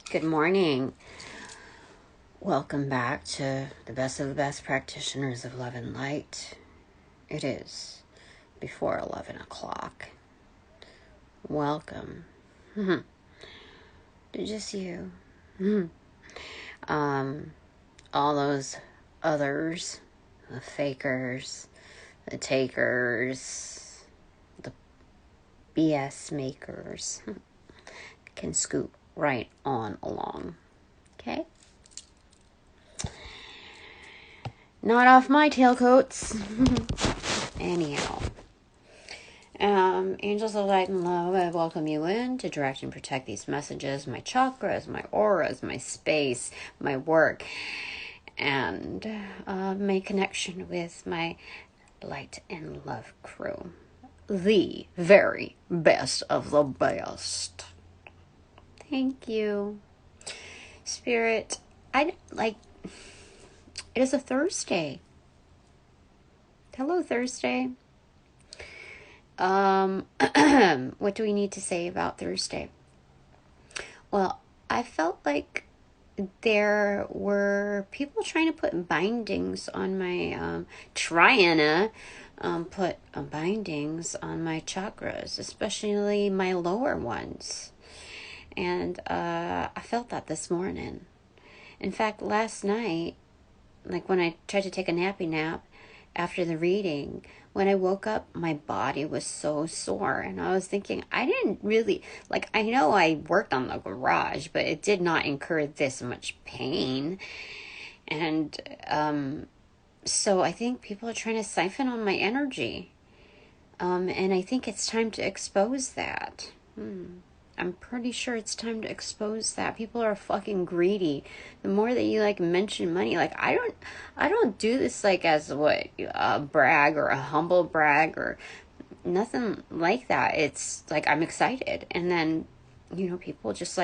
Good morning. Welcome back to the best of the best practitioners of love and light. It is before 11 o'clock. Welcome. To just you. All those others, the fakers, the takers, the BS makers, can scoot right on along. Okay? Not off my tailcoats. Anyhow. Angels of light and love, I welcome you in to direct and protect these messages, my chakras, my auras, my space, my work, and my connection with my light and love crew. The very best of the best. Thank you. Spirit, it is a Thursday. Hello, Thursday. What do we need to say about Thursday? Well, I felt like there were people trying to put bindings on my, put bindings on my chakras, especially my lower ones. And I felt that this morning. In fact, last night, like when I tried to take a nappy nap after the reading, when I woke up, my body was so sore. And I was thinking, I didn't really, I know I worked on the garage, but it did not incur this much pain. And so I think people are trying to siphon on my energy. And I think it's time to expose that. I'm pretty sure it's time to expose that. People are fucking greedy. The more that you mention money, I don't do this as a brag or a humble brag or nothing like that. It's I'm excited, and then people just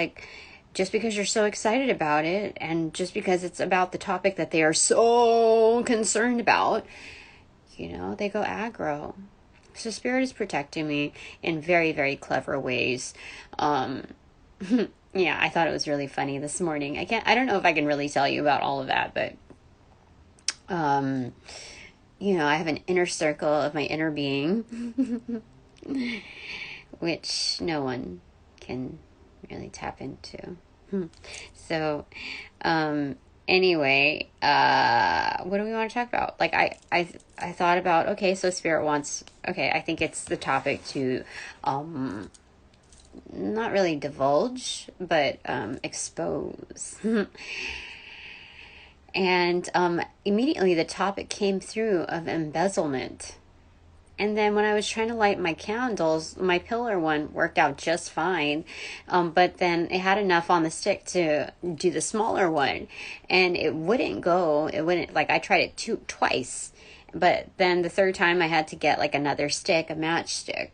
because you're so excited about it, and just because it's about the topic that they are so concerned about, they go aggro. So Spirit is protecting me in very, very clever ways. Yeah, I thought it was really funny this morning. I don't know if I can really tell you about all of that, but, I have an inner circle of my inner being, which no one can really tap into. So, anyway, what do we want to talk about? I thought about, okay, so Spirit wants, I think it's the topic to, not really divulge, but, expose. And, immediately the topic came through of embezzlement. And then when I was trying to light my candles, my pillar one worked out just fine. But then it had enough on the stick to do the smaller one. And it wouldn't go. It wouldn't, I tried it twice. But then the third time I had to get another stick, a matchstick.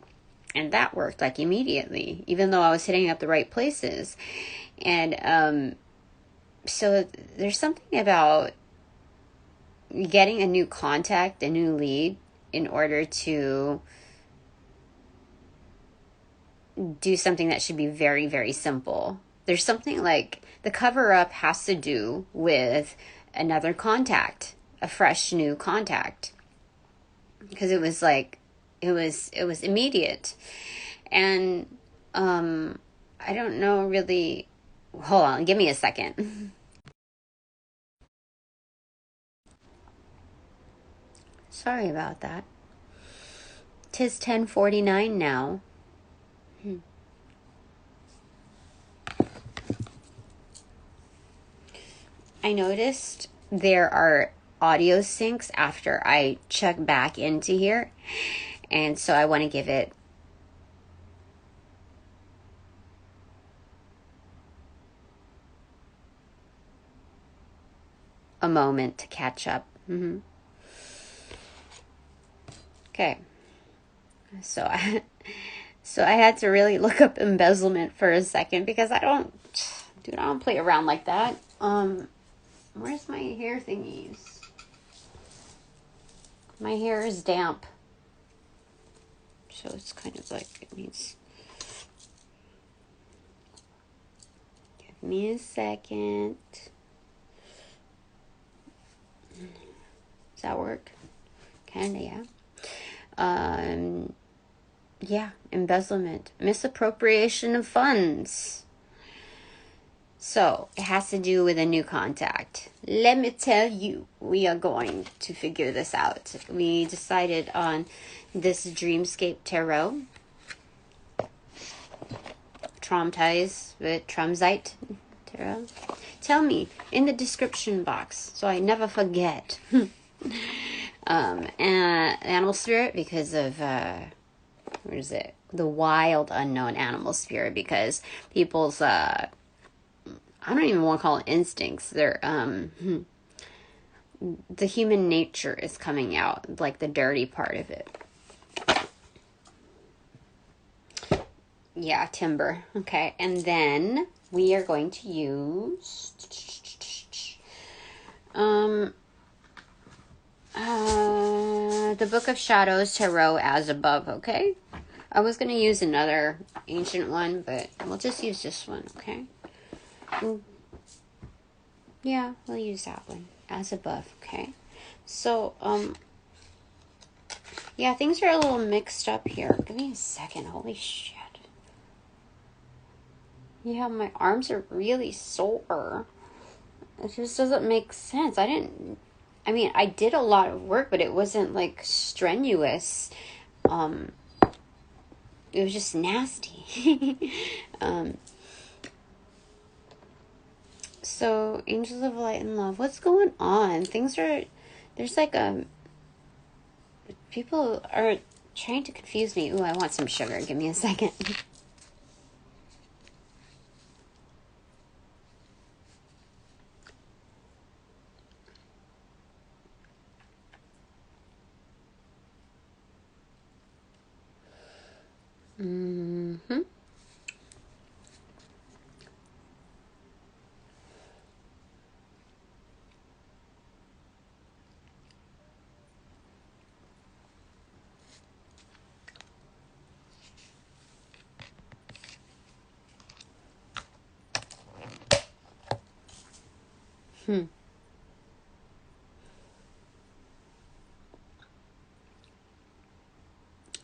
And that worked immediately, even though I was hitting up the right places. And so there's something about getting a new contact, a new lead, in order to do something that should be very, very simple. There's something the cover-up has to do with another contact, a fresh new contact. Because it was it was immediate. And I don't know really. Hold on, give me a second. Sorry about that. 'Tis 10:49 now. I noticed there are audio syncs after I check back into here. And so I want to give it a moment to catch up. Okay. So I had to really look up embezzlement for a second because I don't play around like that. Where's my hair thingies? My hair is damp. So it's kind of it needs Give me a second. Does that work? Kinda, yeah. Yeah, embezzlement, misappropriation of funds. So, it has to do with a new contact. Let me tell you, we are going to figure this out. We decided on this Dreamscape Tarot. Coattails with Trumzite Tarot. Tell me in the description box so I never forget. And animal spirit because of what is it? The wild unknown animal spirit, because people's I don't even want to call it instincts. They're the human nature is coming out, like the dirty part of it. Yeah, timber. Okay, and then we are going to use the Book of Shadows Tarot as above, okay? I was going to use another ancient one, but we'll just use this one, okay? Yeah, we'll use that one as above, okay? So, yeah, things are a little mixed up here. Give me a second. Holy shit. Yeah, my arms are really sore. It just doesn't make sense. I did a lot of work, but it wasn't like strenuous. It was just nasty. So, Angels of Light and Love. What's going on? There's like people are trying to confuse me. Ooh, I want some sugar. Give me a second. Mm-hmm.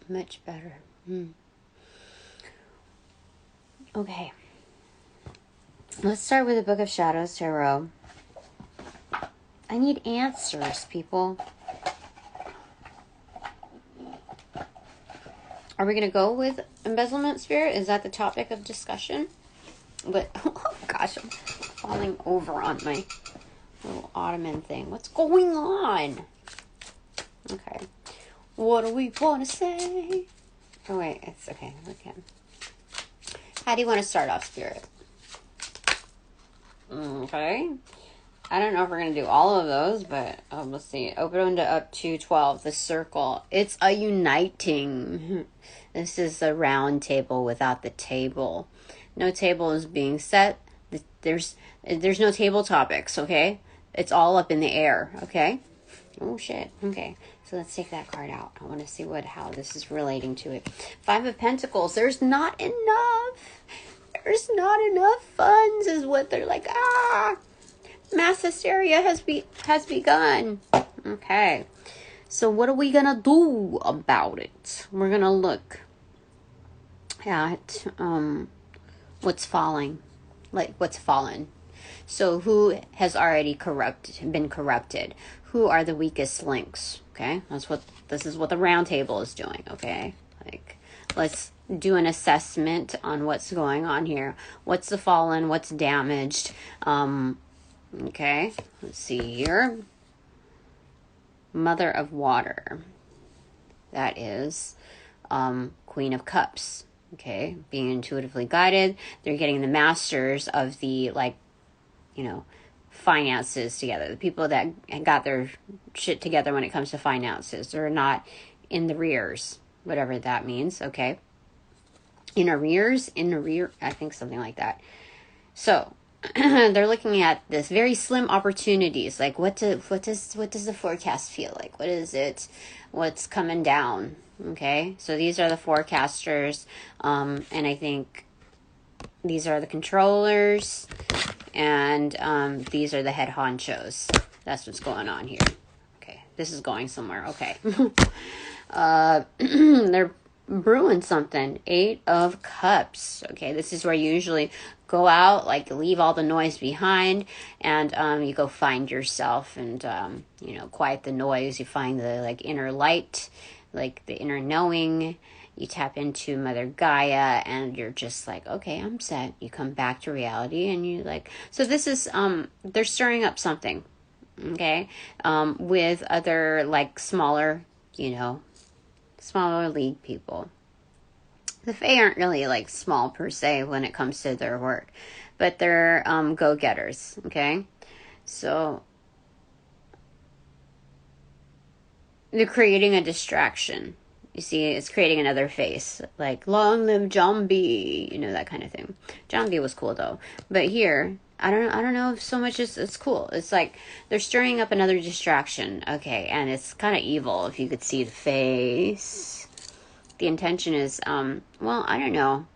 Much better. Okay. Let's start with the Book of Shadows Tarot. I need answers, people. Are we going to go with embezzlement spirit? Is that the topic of discussion? But, oh gosh, I'm falling over on my little ottoman thing. What's going on? Okay. What do we want to say? Oh, wait. It's okay. Okay. How do you want to start off, Spirit? Okay. I don't know if we're going to do all of those, but let's see. Open to up to 12. The circle. It's a uniting. This is the round table without the table. No table is being set. There's no table topics, okay? It's all up in the air, okay? Oh, shit. Okay. So let's take that card out. I want to see how this is relating to it. 5 of Pentacles. There's not enough. There's not enough funds is what they're like. Mass hysteria has begun. Okay. So what are we going to do about it? We're going to look at what's falling. Like what's fallen. So who has already been corrupted? Who are the weakest links? Okay, this is what the round table is doing. Okay, like let's do an assessment on what's going on here. What's the fallen? What's damaged? Okay, let's see here. Mother of Water. That is Queen of Cups. Okay, being intuitively guided. They're getting the masters of the finances together. The people that got their shit together when it comes to finances. They're not in the rears, whatever that means, okay? In arrear, I think something like that. So, they're looking at this very slim opportunities. Like, what does the forecast feel like? What is it? What's coming down? Okay? So, these are the forecasters, and I think these are the controllers. and these are the head honchos. That's what's going on here. Okay, this is going somewhere. Okay. They're brewing something. 8 of Cups. Okay, this is where you usually go out, like leave all the noise behind, and you go find yourself and quiet the noise. You find the like inner light, like the inner knowing. You tap into Mother Gaia, and you're just like, okay, I'm set. You come back to reality, and you like. So this is they're stirring up something, okay, with other like smaller, smaller league people. The Fae aren't really like small per se when it comes to their work, but they're go-getters, okay? So they're creating a distraction. You see, it's creating another face, like long live Jambi, that kind of thing. Jambi was cool though, but here I don't know if so much it's cool. It's like they're stirring up another distraction, okay, and it's kind of evil if you could see the face. The intention is, well, I don't know.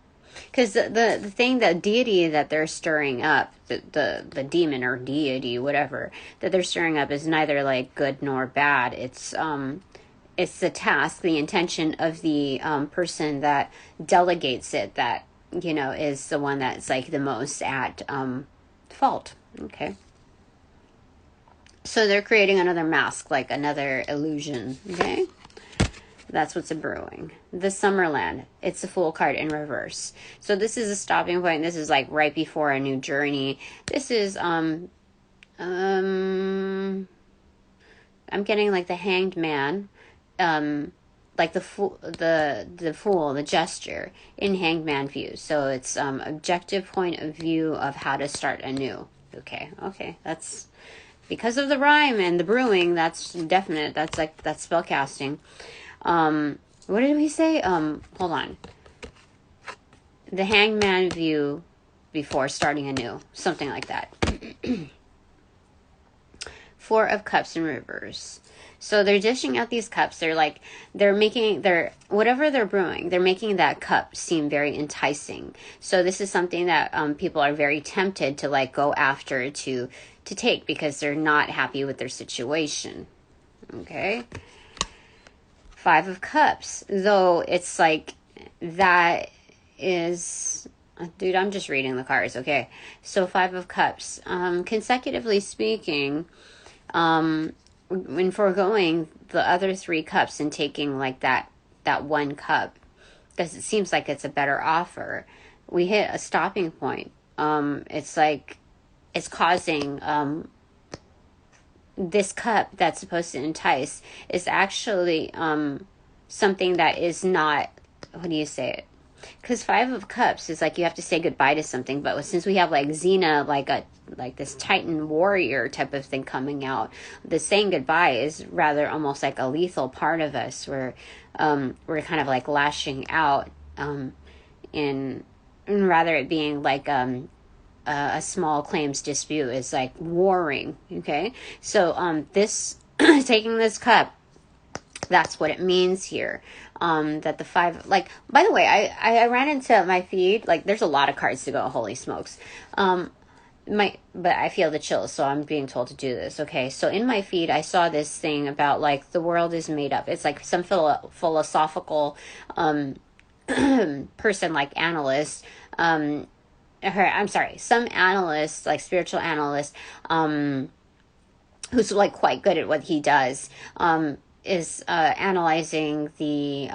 Because the thing, the deity that they're stirring up, the demon or deity, whatever, that they're stirring up is neither like good nor bad. It's the task, the intention of the person that delegates it that, is the one that's like the most at fault. Okay. So they're creating another mask, like another illusion. Okay. That's what's a brewing. The Summerland. It's a Fool card in reverse. So this is a stopping point. This is like right before a new journey. This is I'm getting like the Hanged Man, like the fool, the gesture in Hanged Man view. So it's objective point of view of how to start anew. Okay. That's because of the rhyme and the brewing. That's definite. That's spell casting. What did we say? Hold on. The Hangman view before starting anew. Something like that. 4 of Cups in reverse. So they're dishing out these cups. They're making whatever they're brewing, they're making that cup seem very enticing. So this is something that people are very tempted to like go after to take because they're not happy with their situation. Okay. 5 of Cups, though it's like that is, dude, I'm just reading the cards, okay? So 5 of Cups, consecutively speaking, when foregoing the other 3 cups and taking like that 1 cup, because it seems like it's a better offer, we hit a stopping point. It's like, it's causing, this cup that's supposed to entice is actually something that is not, what do you say it? Because 5 of Cups is like you have to say goodbye to something, but since we have like Xena, like this Titan warrior type of thing coming out, the saying goodbye is rather almost like a lethal part of us where we're kind of like lashing out in rather it being like a small claims dispute is like warring. Okay, so this taking this cup, that's what it means here. That the 5, like, by the way, I ran into my feed, like there's a lot of cards to go, holy smokes. But I feel the chills, so I'm being told to do this. Okay, so in my feed I saw this thing about like the world is made up. It's like some philosophical person, like analyst, some analyst, like spiritual analyst, who's like quite good at what he does, is analyzing the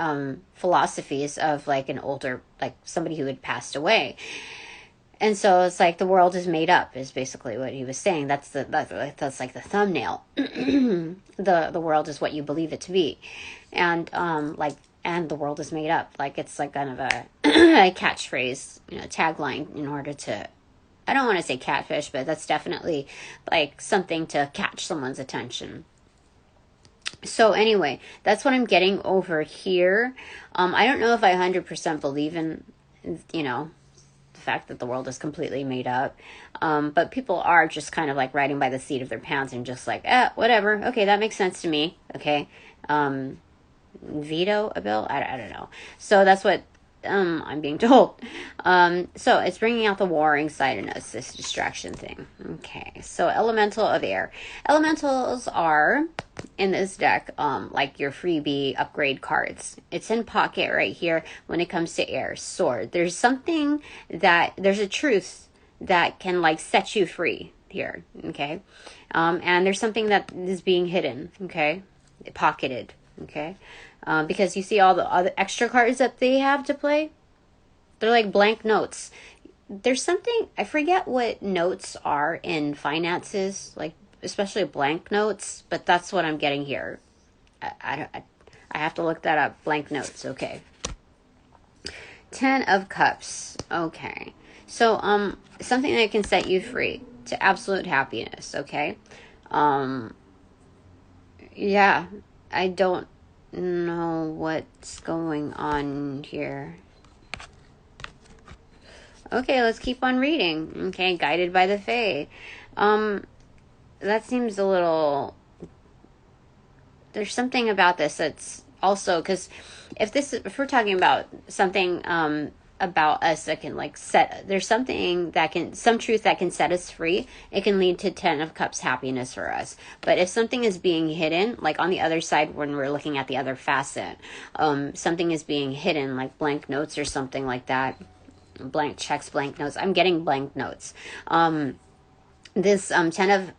philosophies of like an older, like somebody who had passed away. And so it's like the world is made up is basically what he was saying. That's like the thumbnail. The world is what you believe it to be. And and the world is made up. Like it's like kind of a catchphrase, tagline in order to, I don't want to say catfish, but that's definitely like something to catch someone's attention. So anyway, that's what I'm getting over here. I don't know if I 100% believe in, the fact that the world is completely made up. But people are just kind of like riding by the seat of their pants and just like, whatever. Okay, that makes sense to me. Okay. Veto a bill? I don't know. So that's what I'm being told. So it's bringing out the warring side in us, this distraction thing. Okay, so elemental of air. Elementals are in this deck, like your freebie upgrade cards. It's in pocket right here when it comes to air. Sword. There's a truth that can like set you free here. Okay, and there's something that is being hidden. Okay, pocketed. Okay. Because you see all the other extra cards that they have to play, they're like blank notes. There's something, I forget what notes are in finances, like especially blank notes, but that's what I'm getting here. I have to look that up. Blank notes. Okay. 10 of Cups. Okay. So something that can set you free to absolute happiness. Okay. Yeah, I don't know what's going on here. Okay, let's keep on reading. Okay, guided by the Fae. That seems a little... There's something about this that's also... Because if we're talking about something about us that can like there's something that can, some truth that can set us free, it can lead to 10 of Cups happiness for us. But if something is being hidden, like on the other side when we're looking at the other facet, something is being hidden, like blank notes or something like that, blank checks, blank notes. I'm getting blank notes. This 10 of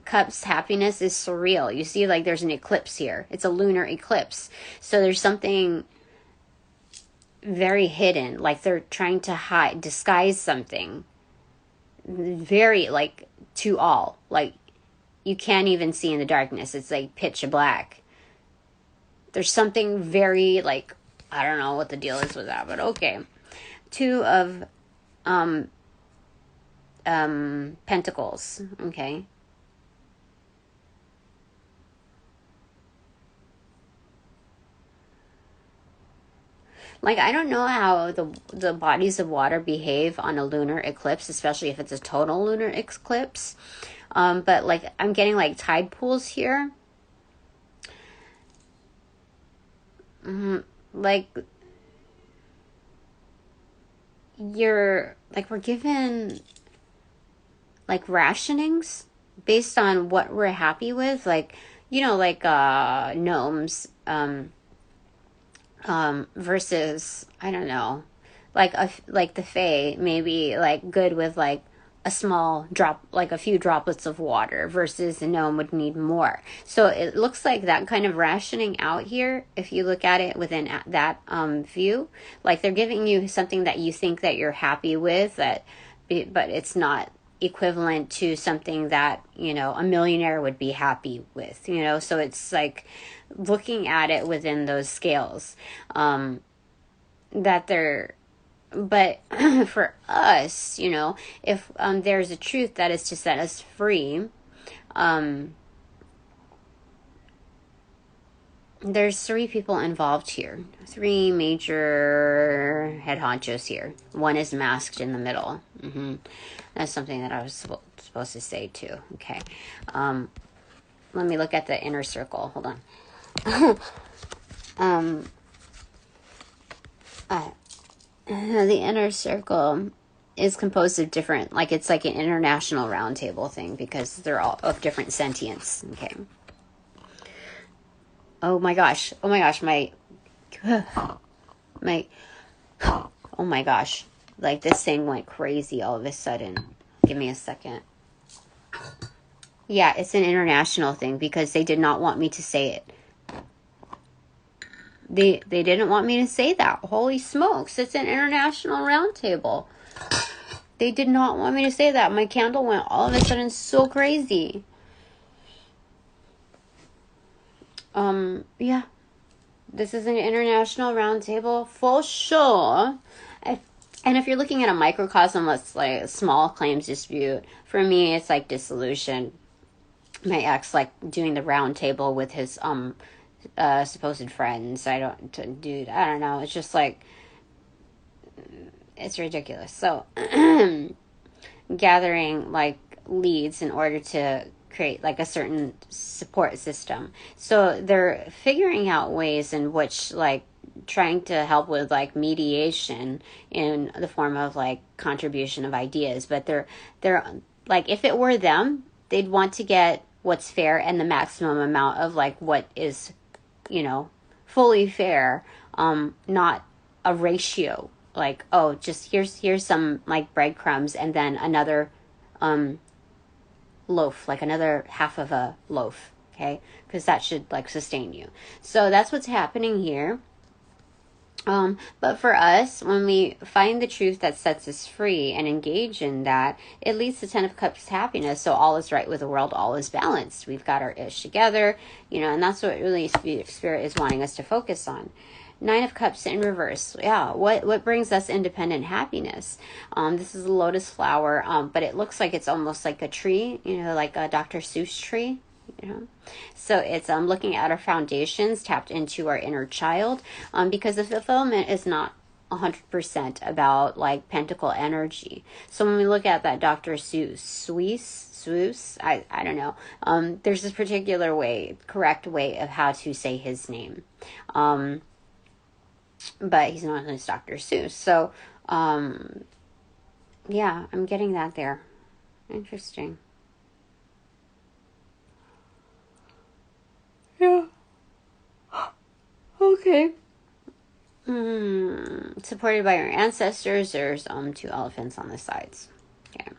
Cups happiness is surreal. You see, like there's an eclipse here. It's a lunar eclipse. So there's something very hidden, like they're trying to disguise something very like to all, like you can't even see in the darkness. It's like pitch black. There's something very like, I don't know what the deal is with that, but okay. 2 of Pentacles. Okay. Like, I don't know how the bodies of water behave on a lunar eclipse, especially if it's a total lunar eclipse. But, like, I'm getting, like, tide pools here. Like, we're given, like, rationings based on what we're happy with. Like, you know, like, gnomes, versus, I don't know, like the Fae maybe like good with like a small drop, like a few droplets of water, versus the gnome would need more. So it looks like that kind of rationing out here, if you look at it within that view, like they're giving you something that you think that you're happy with, but it's not equivalent to something that, you know, a millionaire would be happy with, you know. So it's like looking at it within those scales, that they're, but for us, you know, if there's a truth that is to set us free, there's 3 people involved here, 3 major head honchos here. One is masked in the middle. That's something that I was supposed to say too. Okay. Let me look at the inner circle. Hold on. The inner circle is composed of different, like it's like an international roundtable thing, because they're all of different sentience. Okay. Oh my gosh, oh my gosh, like this thing went crazy all of a sudden. Give me a second. Yeah, it's an international thing because they did not want me to say it. They didn't want me to say that. Holy smokes, it's an international roundtable. They did not want me to say that. My candle went all of a sudden so crazy. Yeah. This is an international roundtable for sure. And if you're looking at a microcosm, that's like a small claims dispute. For me, it's like dissolution. My ex, like doing the round table with his supposed friends. I don't know. It's just like, it's ridiculous. So, gathering like leads in order to create like a certain support system. So they're figuring out ways in which like trying to help with like mediation in the form of like contribution of ideas, but they're like, if it were them, they'd want to get what's fair and the maximum amount of like what is, fully fair, not a ratio, like, oh, just here's some like breadcrumbs and then another loaf, like another half of a loaf, okay, because that should like sustain you. So that's what's happening here. But for us, when we find the truth that sets us free and engage in that, it leads to 10 of Cups happiness. So all is right with the world, all is balanced. We've got our ish together, and that's what really Spirit is wanting us to focus on. 9 of Cups in reverse. Yeah, what brings us independent happiness? This is a lotus flower, but it looks like it's almost like a tree, like a Dr. Seuss tree. So it's looking at our foundations, tapped into our inner child, because the fulfillment is not 100% about like pentacle energy. So when we look at that Dr. Seuss, I don't know, there's this particular correct way of how to say his name, but he's not just Dr. Seuss. So yeah, I'm getting that there. Interesting. Yeah. Okay. Supported by your ancestors. There's 2 elephants on the sides. Okay.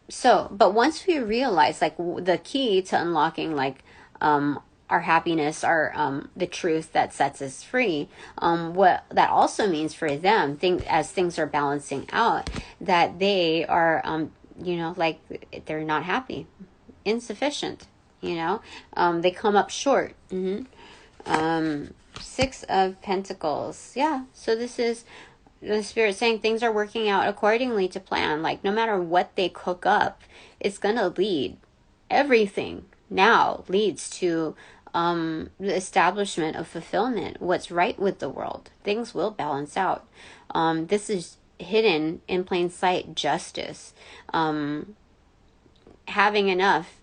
So, but once we realize like the key to unlocking like our happiness, our the truth that sets us free, what that also means for them, as things are balancing out, that they are like they're not happy, insufficient. They come up short. 6 of Pentacles. Yeah. So this is the Spirit saying things are working out accordingly to plan. Like no matter what they cook up, it's going to lead. Everything now leads to the establishment of fulfillment. What's right with the world. Things will balance out. This is hidden in plain sight justice. Having enough,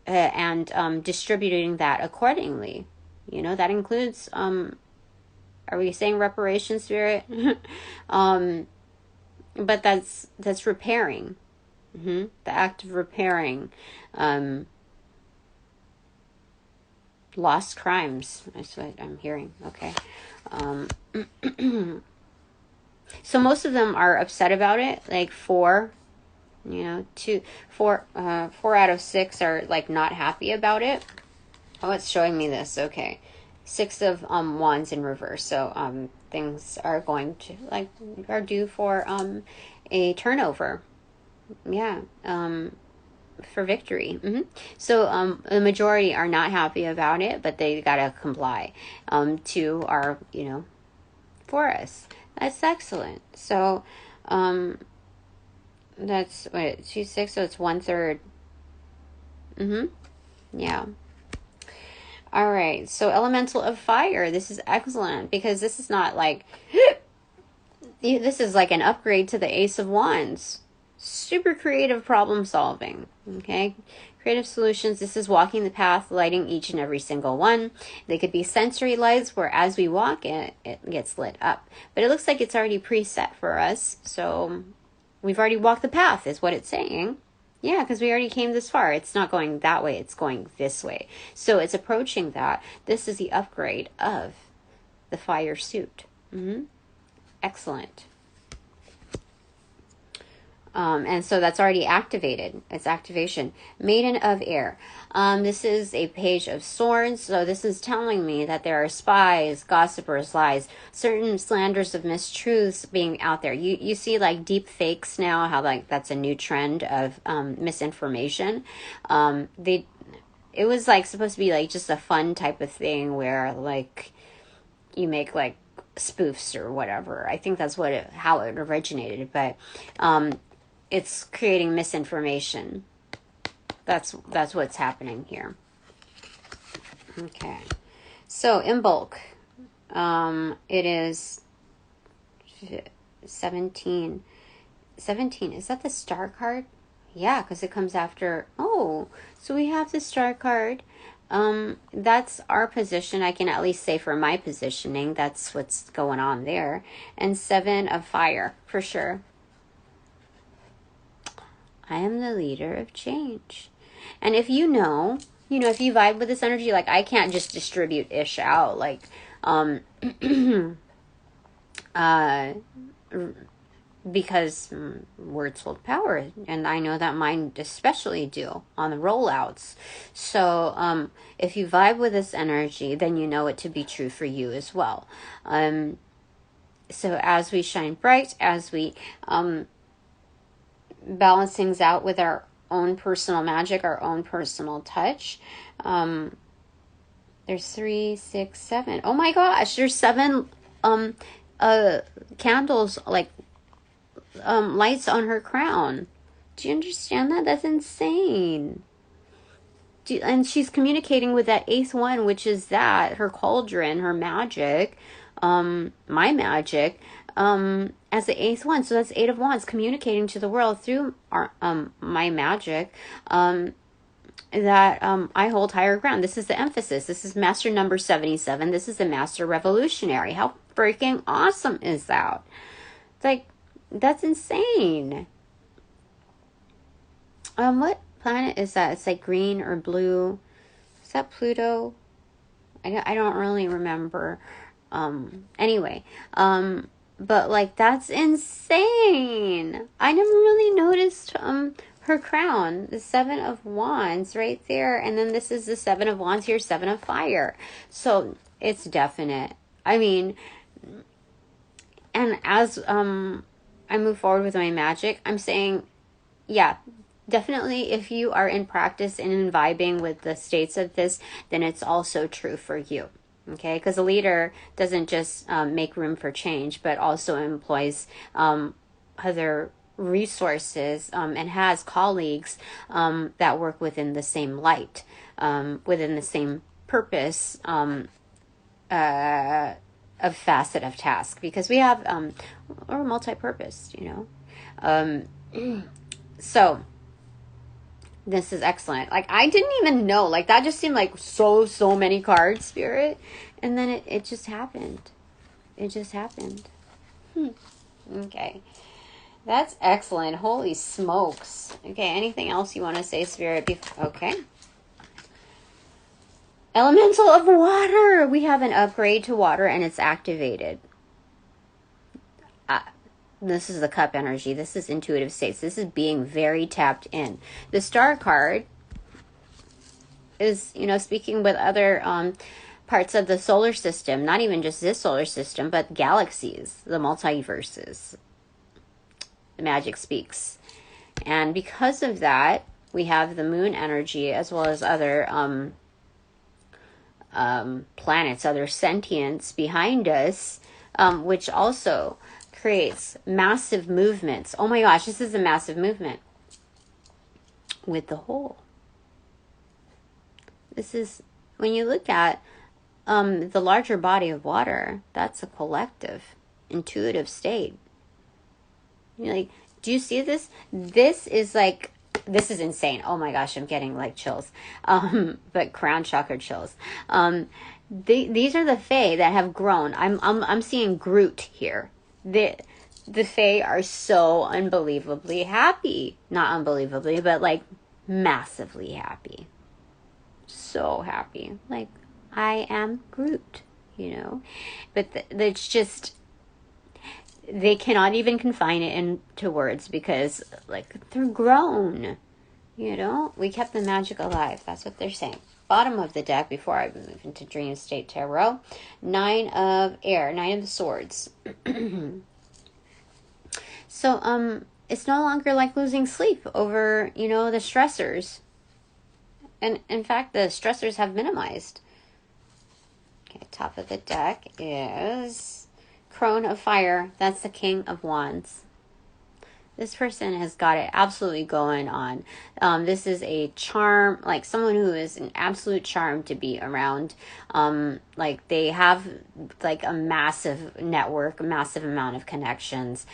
and distributing that accordingly. That includes, are we saying reparation, Spirit? But that's repairing. The act of repairing lost crimes. That's what I'm hearing. Okay. So most of them are upset about it. Like 4 out of 6 are like not happy about it. Oh, it's showing me this. Okay. 6 of wands in reverse. So things are going to are due for a turnover. Yeah. For victory. So the majority are not happy about it, but they gotta comply to our for us. That's excellent. So that's 2, 6, so it's 1/3. Yeah. All right. So elemental of fire. This is excellent because this is not like this is like an upgrade to the Ace of Wands. Super creative problem solving. Okay. Creative solutions. This is walking the path, lighting each and every single one. They could be sensory lights where as we walk it gets lit up. But it looks like it's already preset for us. So we've already walked the path is what it's saying. Yeah, because we already came this far. It's not going that way. It's going this way. So it's approaching that. This is the upgrade of the fire suit. Excellent. And so that's already activated. It's activation. Maiden of Air. This is a Page of Swords. So this is telling me that there are spies, gossipers, lies, certain slanders of mistruths being out there. You see like deep fakes now, how like that's a new trend of misinformation. It was like supposed to be like just a fun type of thing where like you make like spoofs or whatever. I think that's how it originated, but it's creating misinformation. That's what's happening here. Okay. So in bulk, it is 17. 17. Is that the star card? Yeah, because it comes after. Oh, so we have the star card. That's our position. I can at least say for my positioning, that's what's going on there. And 7 of fire, for sure. I am the leader of change. And if you know, if you vibe with this energy, like I can't just distribute ish out, like, because words hold power, and I know that mine especially do on the rollouts. So if you vibe with this energy, then you know it to be true for you as well. So as we shine bright, as we balance things out with our own personal magic, our own personal touch, there's 3, 6, 7. Oh my gosh, there's 7 candles, like lights on her crown. Do you understand that? That's insane. And she's communicating with that 8th one, which is that her cauldron, her magic, my magic, as the 8th one. So that's 8 of wands communicating to the world through our my magic, that I hold higher ground. This is the emphasis. This is master number 77. This is the master revolutionary. How freaking awesome is that? It's like, that's insane. What planet is that? It's like green or blue. Is that Pluto? I don't really remember. Anyway, but like, that's insane. I never really noticed her crown, the 7 of wands right there, and then this is the 7 of wands here, 7 of fire. So it's definite. I mean, and as I move forward with my magic, I'm saying, yeah, definitely if you are in practice and in vibing with the states of this, then it's also true for you. Okay, because a leader doesn't just make room for change, but also employs other resources and has colleagues that work within the same light, within the same purpose of facet of task, because we have or multi-purpose, so this is excellent. Like, I didn't even know, like, that just seemed like so many cards, Spirit, and then it just happened. It just happened. Okay, that's excellent. Holy smokes. Okay, anything else you want to say, Spirit? Okay. Elemental of water. We have an upgrade to water, and it's activated. This is the cup energy. This is intuitive states. This is being very tapped in. The star card is, speaking with other parts of the solar system, not even just this solar system, but galaxies, the multiverses. The magic speaks. And because of that, we have the moon energy as well as other planets, other sentients behind us, which also creates massive movements. Oh my gosh, this is a massive movement with the whole. This is, when you look at the larger body of water, that's a collective, intuitive state. You're like, do you see this? This is insane. Oh my gosh, I'm getting like chills. But crown chakra chills. These are the Fae that have grown. I'm seeing Groot here. The Fae are so unbelievably happy. Not unbelievably, but like massively happy. So happy. Like, I am Groot, But it's just, they cannot even confine it into words because, like, they're grown. We kept the magic alive. That's what they're saying. Bottom of the deck before I move into Dream State Tarot. 9 of air, 9 of swords. So, it's no longer like losing sleep over, the stressors. And in fact, the stressors have minimized. Okay, top of the deck is Crone of Fire. That's the King of Wands. This person has got it absolutely going on. This is a charm, like someone who is an absolute charm to be around. Like, they have like a massive network, a massive amount of connections.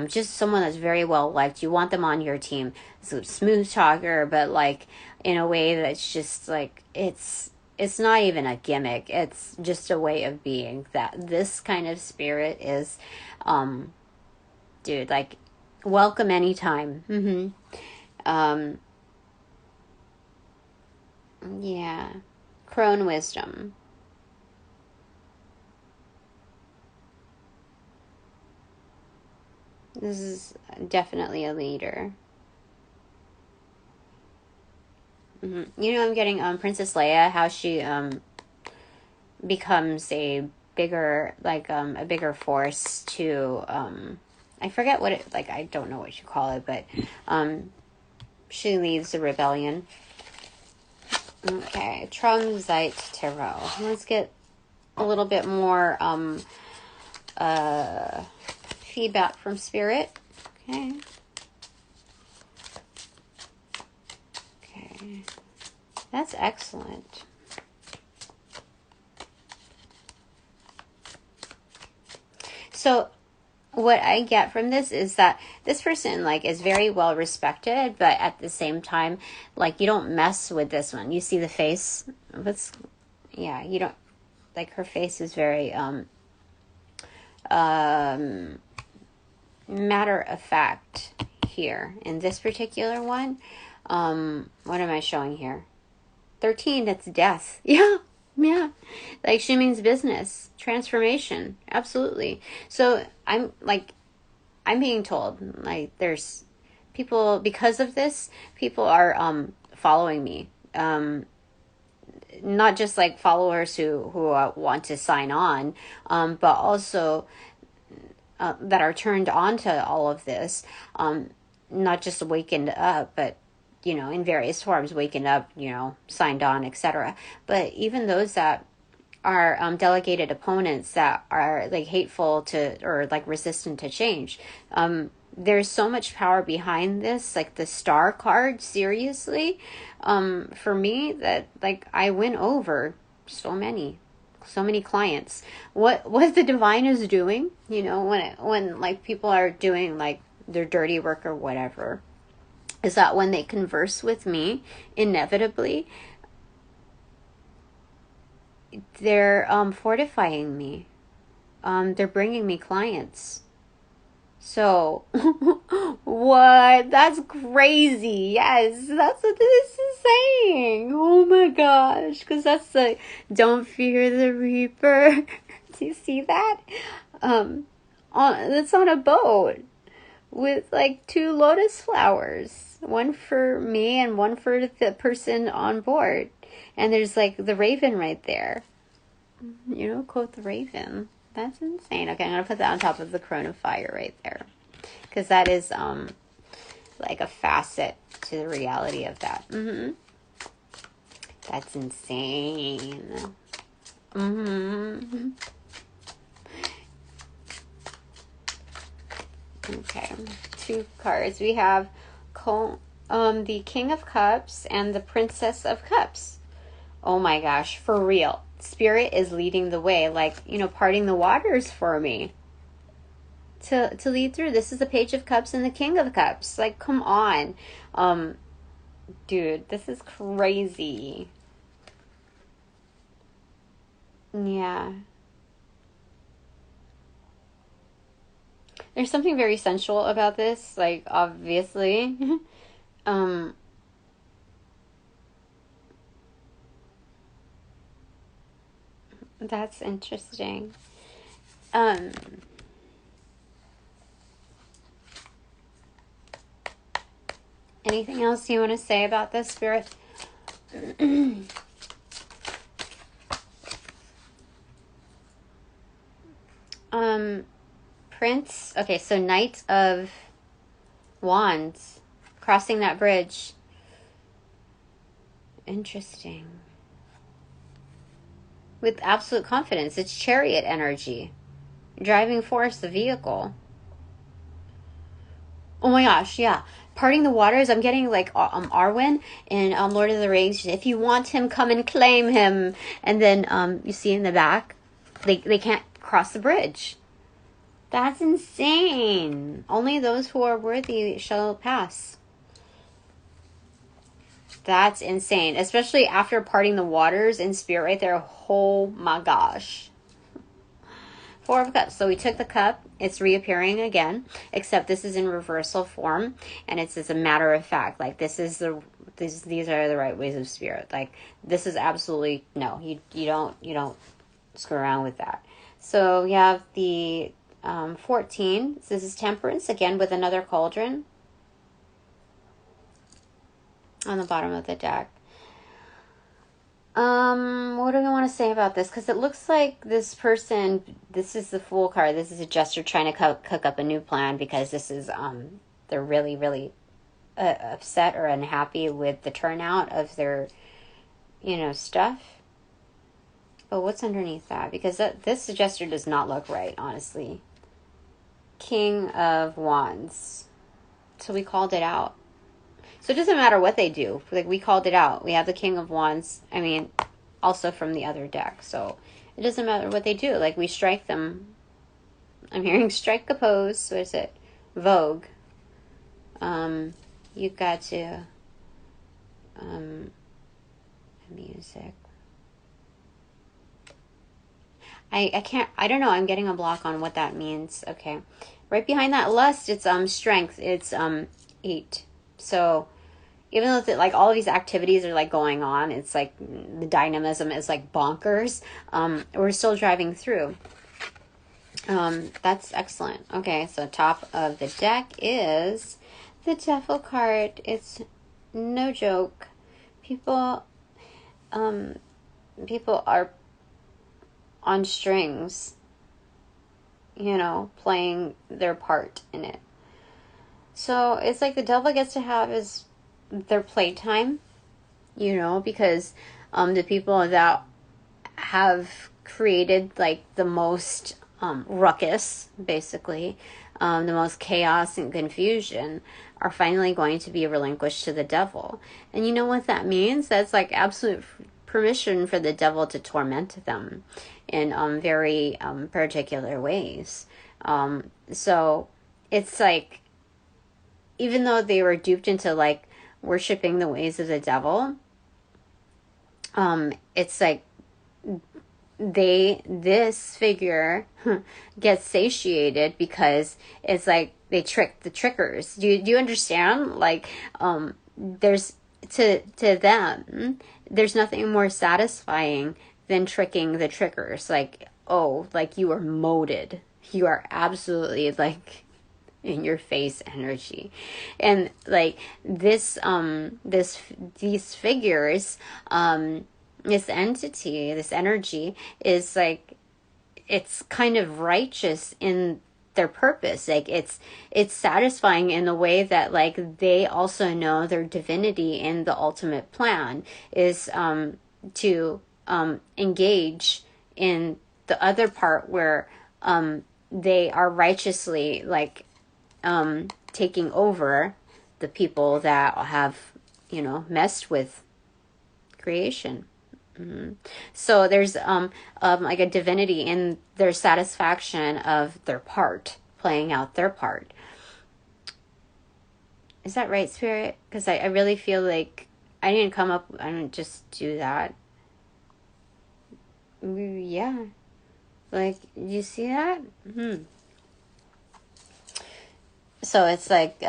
Just someone that's very well liked. You want them on your team. So smooth talker, but like in a way that's just like, it's it's not even a gimmick. It's just a way of being. That this kind of spirit is, dude, like, welcome anytime. Yeah. Crone wisdom. This is definitely a leader. You know, I'm getting Princess Leia, how she becomes a bigger, like, a bigger force to, I forget what it, like, I don't know what you call it, but she leads the rebellion. Okay, Tromzite Tarot. Let's get a little bit more feedback from Spirit. Okay. Okay. That's excellent. So what I get from this is that this person, like, is very well respected, but at the same time, like, you don't mess with this one. You see the face? Yeah, you don't, like, her face is very matter of fact here. In this particular one, what am I showing here? 13, that's death. Yeah. Like, she means business, transformation. Absolutely. So I'm being told, like, there's people, because of this, people are following me. Not just like followers who want to sign on, but also that are turned on to all of this, not just awakened up, but, you know, in various forms, wakened up, you know, signed on, etc. But even those that are delegated opponents that are, like, hateful to, or, like, resistant to change, there's so much power behind this, like the Star card, seriously, for me, that, like, I win over so many clients. What the divine is doing, you know, when like people are doing, like, their dirty work or whatever, is that when they converse with me, inevitably they're fortifying me. They're bringing me clients. So, what? That's crazy. Yes, that's what this is saying. Oh my gosh. Because that's the, don't fear the reaper. Do you see that? That's on a boat with, like, 2 lotus flowers. One for me and one for the person on board. And there's, like, the raven right there. You know, quote the raven. That's insane. Okay, I'm going to put that on top of the Crone of Fire right there. Because that is, like, a facet to the reality of that. That's insane. Okay, 2 cards. We have the King of Cups and the Princess of Cups. Oh my gosh, for real. Spirit is leading the way, like, you know, parting the waters for me to lead through. This is the Page of Cups and the King of Cups. Like, come on. Dude, this is crazy. Yeah. There's something very sensual about this, like, obviously. That's interesting. Anything else you want to say about this, Spirit? Prince. Okay, so Knight of Wands. Crossing that bridge. Interesting. With absolute confidence. It's Chariot energy. Driving force, the vehicle. Oh my gosh, yeah. Parting the waters, I'm getting, like, Arwen in Lord of the Rings. If you want him, come and claim him. And then you see in the back, they can't cross the bridge. That's insane. Only those who are worthy shall pass. That's insane. Especially after parting the waters in spirit right there. Oh my gosh. Four of Cups. So we took the cup. It's reappearing again, except this is in reversal form, and it's as a matter of fact. Like these are the right ways of spirit. Like this is absolutely no. You don't screw around with that. So you have the 14. So this is Temperance again with another cauldron on the bottom of the deck. What do I want to say about this? Because it looks like this person, this is the Fool card. This is a jester trying to cook up a new plan because this is, they're really, really upset or unhappy with the turnout of their, stuff. But what's underneath that? Because this jester does not look right, honestly. King of Wands. So we called it out. So it doesn't matter what they do. Like, we called it out. We have the King of Wands. I mean, also from the other deck. So it doesn't matter what they do. Like, we strike them. I'm hearing strike a pose. What is it? Vogue. You've got to... music. I don't know. I'm getting a block on what that means. Okay. Right behind that lust, it's strength. It's 8. So even though like all of these activities are like going on, it's like the dynamism is like bonkers. We're still driving through. That's excellent. Okay, so top of the deck is the Devil card. It's no joke. People are on strings, playing their part in it. So it's like the devil gets to have their playtime, because the people that have created like the most ruckus, basically, the most chaos and confusion are finally going to be relinquished to the devil. And you know what that means? That's like absolute permission for the devil to torment them in very particular ways. So it's like, even though they were duped into like worshiping the ways of the devil, it's like this figure gets satiated because it's like they trick the trickers. Do you understand? Like, there's to them, there's nothing more satisfying than tricking the trickers. Like, oh, like you are molded. You are absolutely like in your face energy. And like these figures, this entity, this energy is like, it's kind of righteous in their purpose. Like it's satisfying in the way that like they also know their divinity in the ultimate plan is to engage in the other part where they are righteously like taking over the people that have messed with creation. So there's like a divinity in their satisfaction of their part, playing out their part. Is that right, Spirit? Because I really feel like I didn't just do that. Yeah. Like, you see that? So it's like,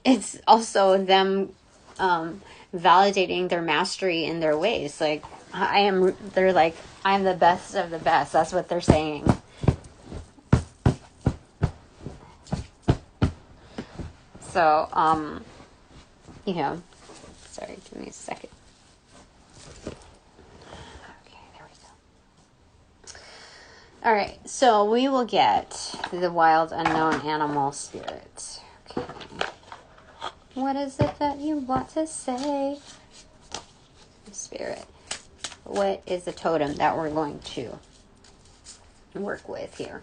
it's also them validating their mastery in their ways. Like, they're like, I'm the best of the best. That's what they're saying. So, sorry, give me a second. Okay, there we go. All right, so we will get the wild unknown animal spirit. Okay. What is it that you want to say? Spirit. What is the totem that we're going to work with here?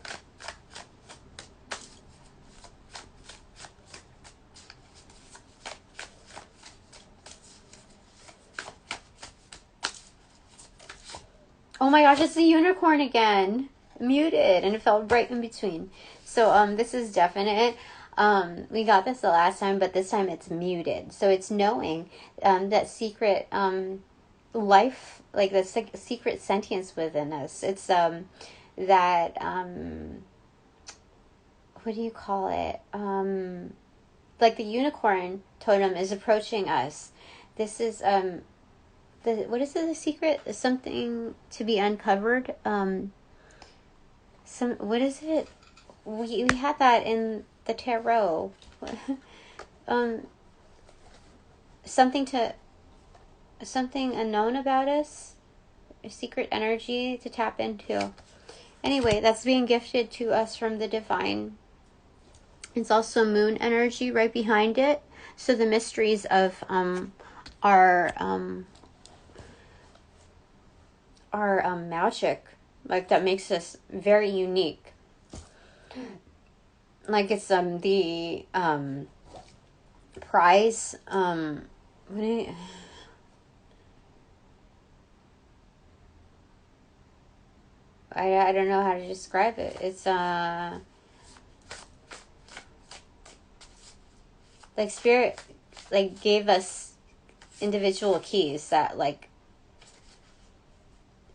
Oh my gosh, it's the unicorn again. Muted, and it fell right in between. So this is definite. We got this the last time, but this time it's muted. So it's knowing that secret life, like the secret sentience within us. It's that what do you call it? Like the unicorn totem is approaching us. This is what is it? The secret? Something to be uncovered. What is it? We had that in the tarot. Something unknown about us, a secret energy to tap into. Anyway, that's being gifted to us from the divine. It's also moon energy right behind it. So the mysteries of our magic, like that makes us very unique. Like it's the prize I don't know how to describe it. It's like spirit like gave us individual keys that like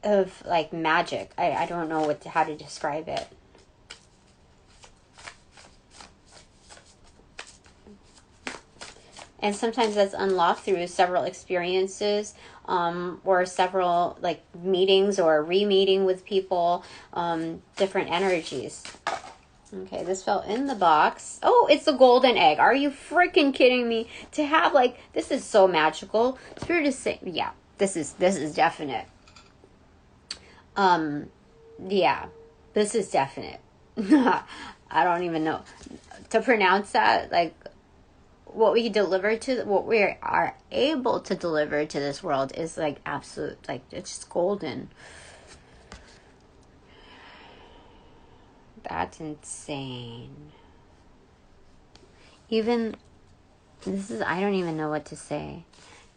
of like magic. I don't know how to describe it. And sometimes that's unlocked through several experiences, or several like meetings or re-meeting with people, different energies. Okay, this fell in the box. Oh, it's a golden egg. Are you freaking kidding me? To have like, this is so magical. Spirit is saying, yeah, this is definite. Yeah, this is definite. I don't even know to pronounce that. Like, what we are able to deliver to this world is like absolute, like it's just golden. That's insane. Even this is, I don't even know what to say,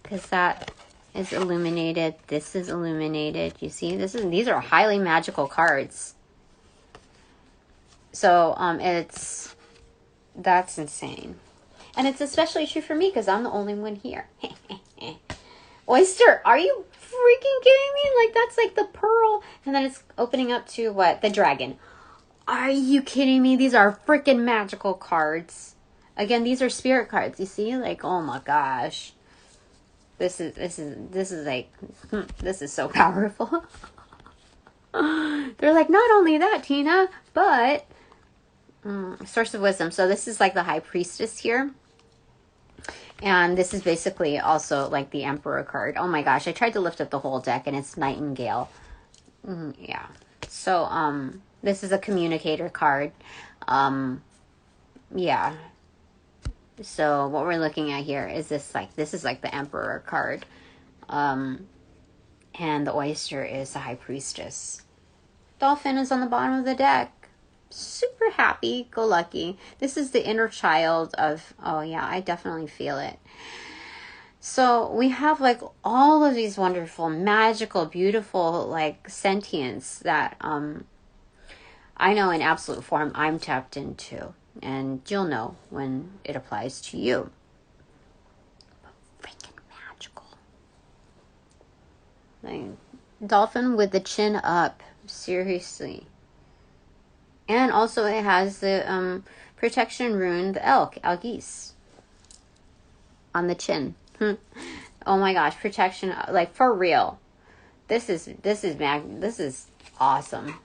because that is illuminated. This is illuminated. You see, these are highly magical cards. So that's insane. And it's especially true for me because I'm the only one here. Oyster, are you freaking kidding me? Like, that's like the pearl. And then it's opening up to what? The dragon. Are you kidding me? These are freaking magical cards. Again, these are spirit cards. You see? Like, oh my gosh. This is like, this is so powerful. They're like, not only that, Tina, but source of wisdom. So this is like the high priestess here. And this is basically also like the Emperor card. Oh my gosh, I tried to lift up the whole deck and it's Nightingale. Yeah. So, this is a communicator card. Yeah. So what we're looking at here is this is like the Emperor card. And the oyster is the high priestess. Dolphin is on the bottom of the deck. Super happy, go lucky. This is the inner child of, oh yeah, I definitely feel it. So we have like all of these wonderful, magical, beautiful, like sentience that I know in absolute form I'm tapped into. And you'll know when it applies to you. Freaking magical. Like, dolphin with the chin up. Seriously. And also it has the protection rune, the elk, Algis, on the chin. Oh my gosh, protection, like for real. This is awesome.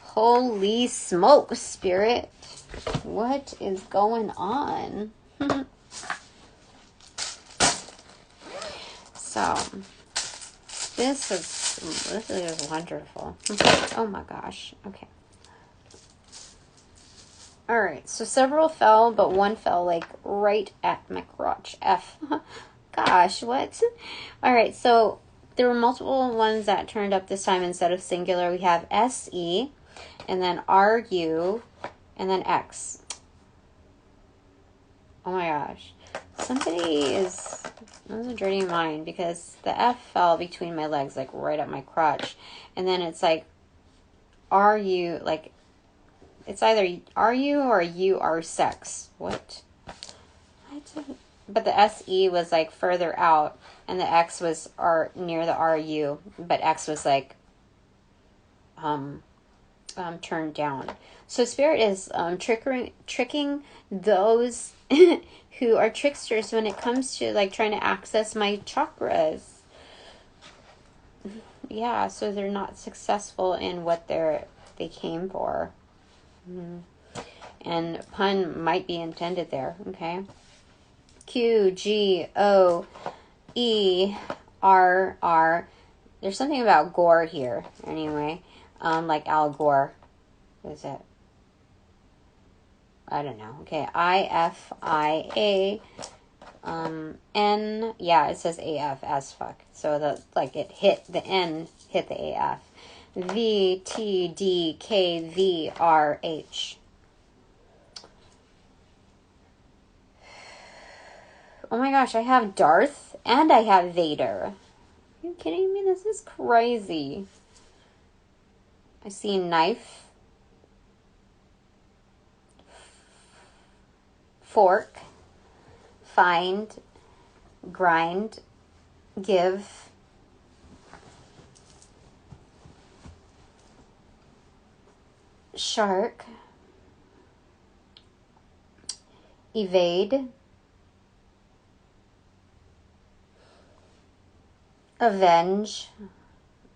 Holy smoke, spirit. What is going on? So, this is wonderful. Oh my gosh. Okay. All right. So several fell, but one fell like right at my crotch. F. Gosh, what? All right. So there were multiple ones that turned up this time instead of singular. We have SE, and then RU, and then X. Oh my gosh. That's a dirty mind, because the F fell between my legs, like right at my crotch. And then it's like, are you, like, It's either are you or you are sex. What? But the SE was like further out, and the X was near the RU, but X was like turned down. So Spirit is tricking those who are tricksters when it comes to like trying to access my chakras. Yeah, so they're not successful in what they came for. And pun might be intended there, okay? QGOERR. There's something about gore here, anyway. Like Al Gore. What is it? I don't know. Okay, IFIA. N. Yeah, it says AF as fuck. So the it hit the N, hit the AF. VTDKVRH. Oh my gosh, I have Darth and I have Vader. Are you kidding me? This is crazy. I see knife, fork, find, grind, give, shark, evade, avenge,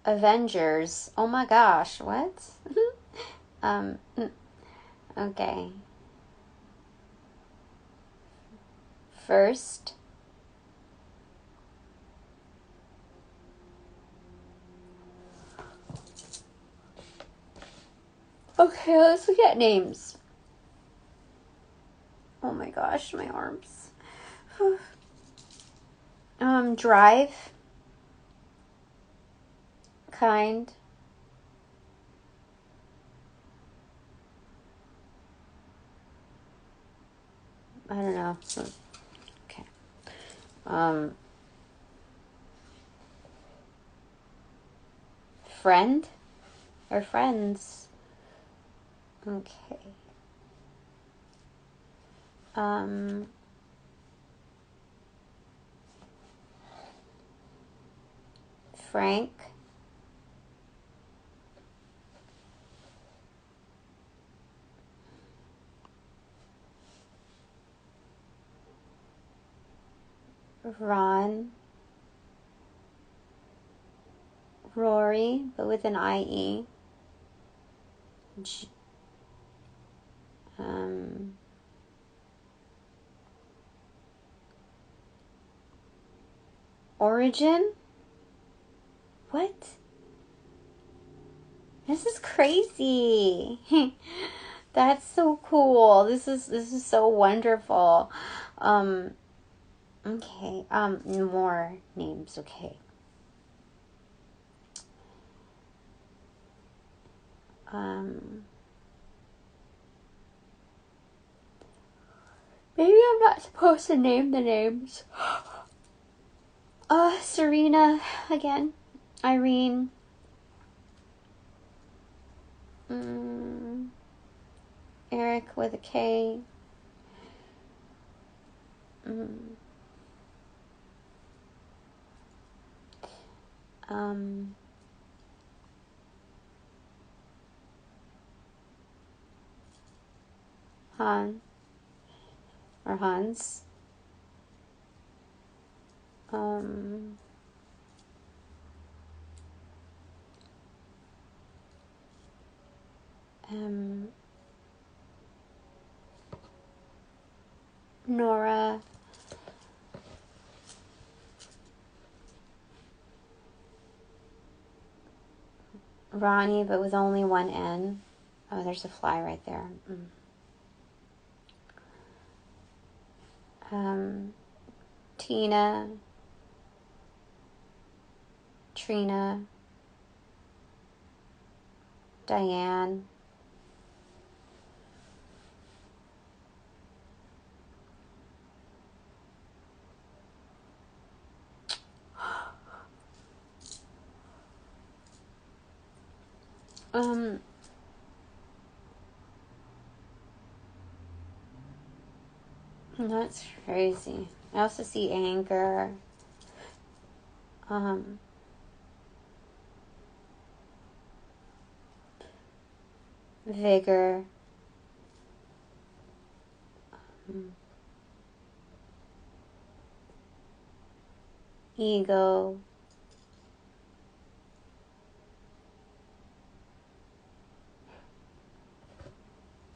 Avengers. Oh my gosh, what? Okay. First. Okay, let's look at names. Oh my gosh, my arms. Drive. Kind. I don't know. Okay. Friend or friends? Okay. Frank. Ron. Rory, but with an IE. Origin? What? This is crazy. That's so cool. This is so wonderful. Okay. More names. Okay. Maybe I'm not supposed to name the names. Serena again. Irene. Eric with a K. Han or Hans. Nora. Ronnie, but with only one N. Oh, there's a fly right there. Tina. Trina. Diane. That's crazy. I also see anger. Vigor. Ego.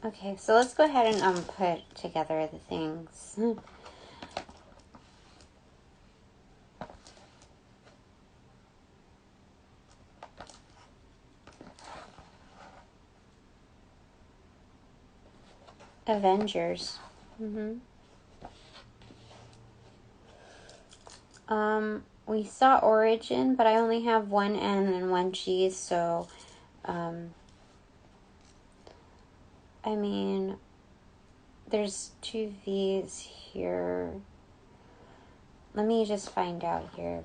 Okay, so let's go ahead and put together the things. Avengers. We saw origin, but I only have one N and one G, so, I mean, there's two V's here. Let me just find out here.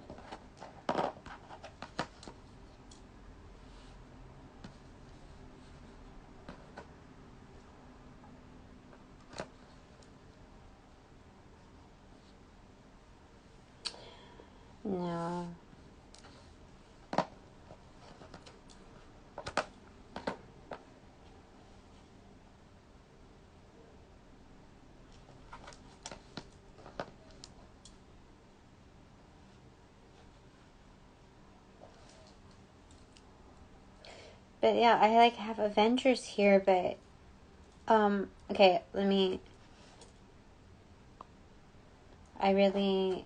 No. But yeah, I like have Avengers here, but okay, I really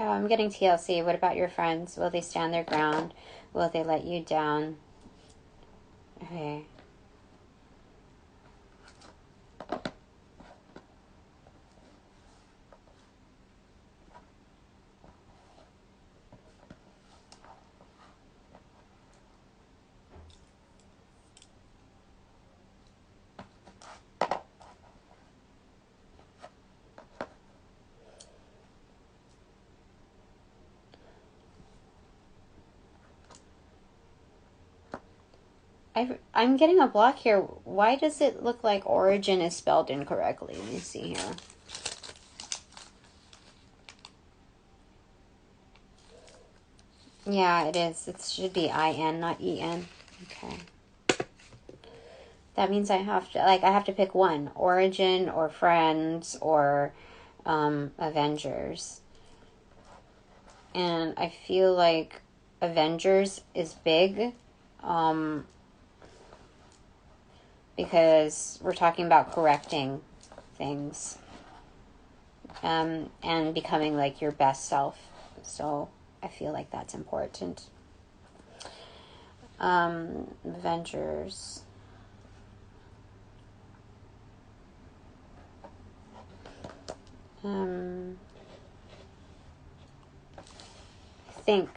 I'm getting TLC. What about your friends? Will they stand their ground? Will they let you down? Okay. I'm getting a block here. Why does it look like origin is spelled incorrectly? Let me see here. Yeah, it is. It should be I-N, not E-N. Okay. That means I have to pick one. Origin or Friends or Avengers. And I feel like Avengers is big. Because we're talking about correcting things. And becoming like your best self. So I feel like that's important. Avengers. Think.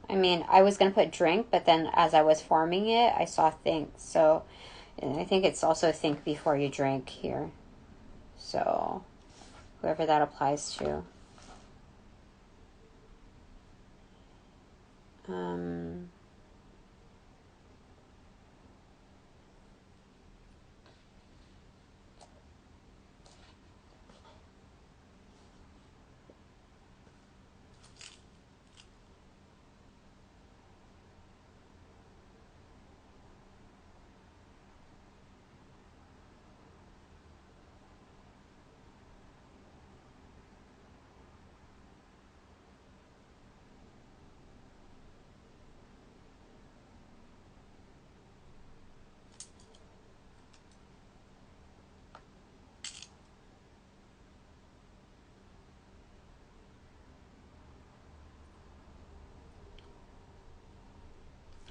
I mean, I was going to put drink, but then as I was forming it, I saw think. So I think it's also think before you drink here. So whoever that applies to.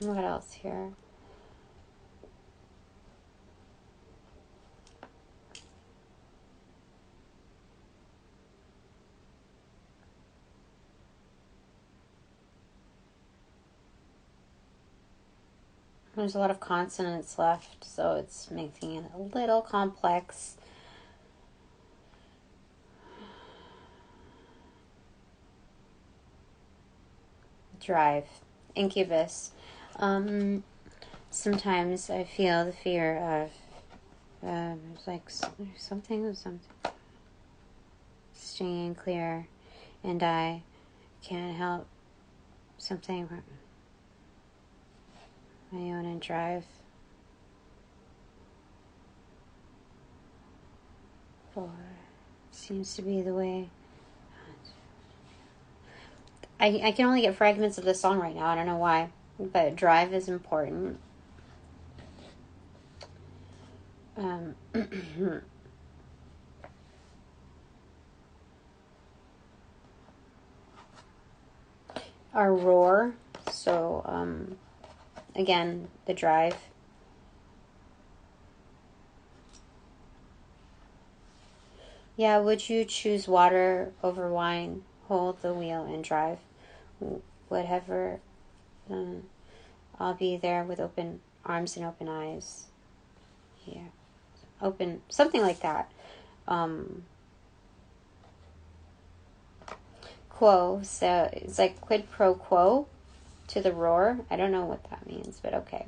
What else here? There's a lot of consonants left, so it's making it a little complex. drive, incubus. Sometimes I feel the fear of like something stinging clear, and I can't help something my own and drive. For seems to be the way. I can only get fragments of the song right now. I don't know why, but drive is important. Our roar. So again, the drive. Yeah, would you choose water over wine? Hold the wheel and drive. Whatever. I'll be there with open arms and open eyes. Yeah. Open, something like that. Quo, so it's like quid pro quo to the roar. I don't know what that means, but okay.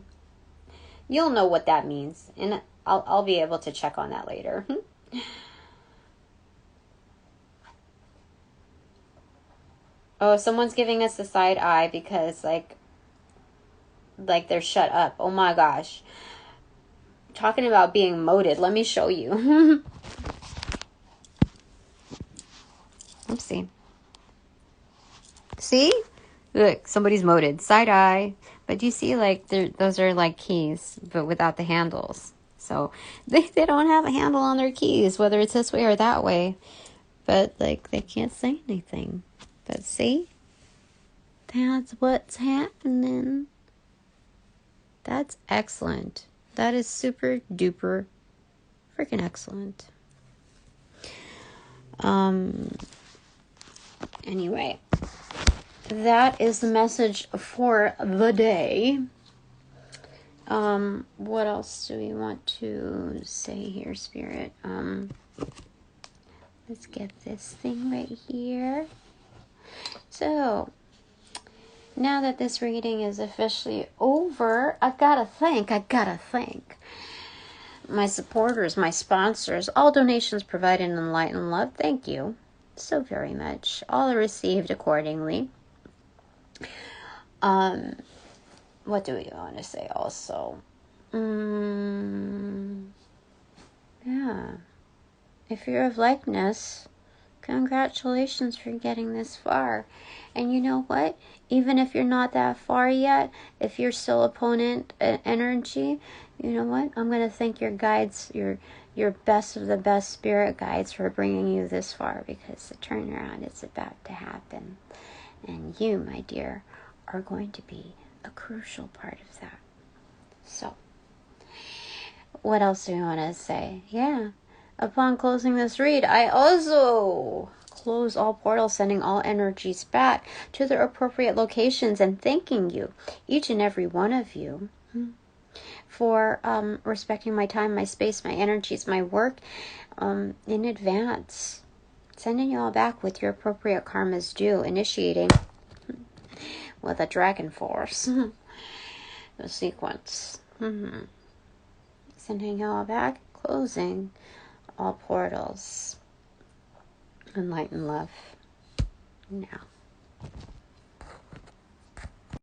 You'll know what that means, and I'll be able to check on that later. Oh, someone's giving us the side eye because like they're shut up. Oh my gosh. Talking about being moted. Let me show you. Oopsie. See? Look, somebody's moted. Side eye. But you see, like, those are like keys, but without the handles. So they don't have a handle on their keys, whether it's this way or that way. But, like, they can't say anything. But see? That's what's happening. That's excellent. That is super duper freaking excellent. Anyway, that is the message for the day. What else do we want to say here, Spirit? Let's get this thing right here. So, now that this reading is officially over, I gotta thank my supporters, my sponsors, all donations provided in light and love. Thank you so very much. All are received accordingly. What do we want to say also? Yeah. If you're of likeness, congratulations for getting this far. And you know what? Even if you're not that far yet, if you're still opponent energy, you know what? I'm going to thank your guides, your best of the best spirit guides for bringing you this far, because the turnaround is about to happen. And you, my dear, are going to be a crucial part of that. So, what else do we want to say? Yeah. Upon closing this read, I also close all portals, sending all energies back to their appropriate locations, and thanking you, each and every one of you, for respecting my time, my space, my energies, my work in advance. Sending you all back with your appropriate karmas due, initiating with a dragon force the sequence. Sending you all back, closing all portals and light and love now.